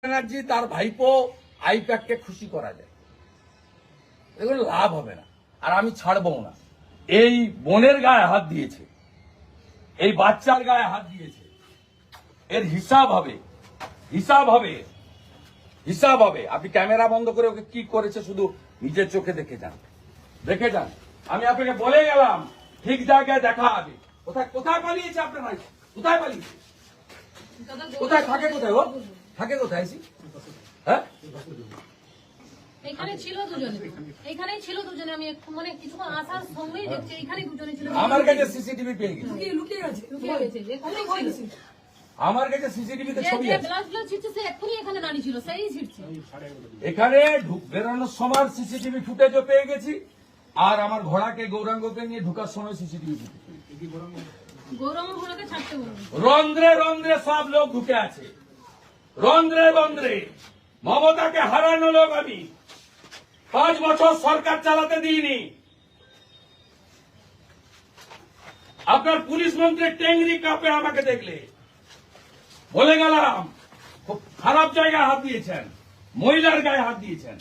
ব্যানার্জি তার ভাইপো আইপ্যাককে খুশি করা যায়, এগুলো লাভ হবে না, আর আমি ছাড়বো না। এই বোনের গায়ে হাত দিয়েছে, এই বাচ্চার গায়ে হাত দিয়েছে, এর হিসাব হবে, হিসাব হবে, হিসাব হবে। আপনি ক্যামেরা বন্ধ করে ওকে কি করেছে শুধু নিজের চোখে দেখে যান, দেখে যান। আমি আপনাকে বলে গেলাম ঠিক জায়গায় দেখা হবে। কোথায় কোথায় পালিয়েছে আপনার ভাই? কোথায় পালিয়েছে? কোথায় থাকে? কোথায় ও থাকে? কোথায় এসি? হ্যাঁ, এখানে ছিল দুজনে, এখানেই ছিল দুজনে। আমি মানে কিছুক্ষণ আসার সঙ্গেই দেখছি এখানে দুজনে ছিল। আমার কাছে সিসিটিভি পেয়ে গেছে, লুকিয়ে গেছে, লুকিয়ে গেছে। এখানেই ছিল। আমার কাছে সিসিটিভিতে ছবি আছে। ব্লাড ব্লাড ছিটছে, সে এক্ষুনি এখানে দাঁড়িয়ে ছিল, সেই ছিটছে। এখানে বেরোনোর সময় সিসিটিভি ফুটেজও পেয়ে গেছি, আর আমার ঘোড়াকে গৌরাঙ্গকে নিয়ে ঢুকার সময় সিসিটিভি ফুটেজ। গৌরাঙ্গ ঘোড়াকে ছাড়তে বলুন। রন্ধ্রে রন্ধ্রে সব লোক ঢুকে আছে, রন্ধ্রে রন্ধ্রে। মমতাকে হারানো লোক আমি 5 বছর সরকার চালাতে দিইনি। আপনার পুলিশ মন্ত্রী টেংরি কাপে আমাকে দেখলে বলে গেলাম খুব খারাপ জায়গায় হাত দিয়েছেন, মহিলার গায়ে হাত দিয়েছেন।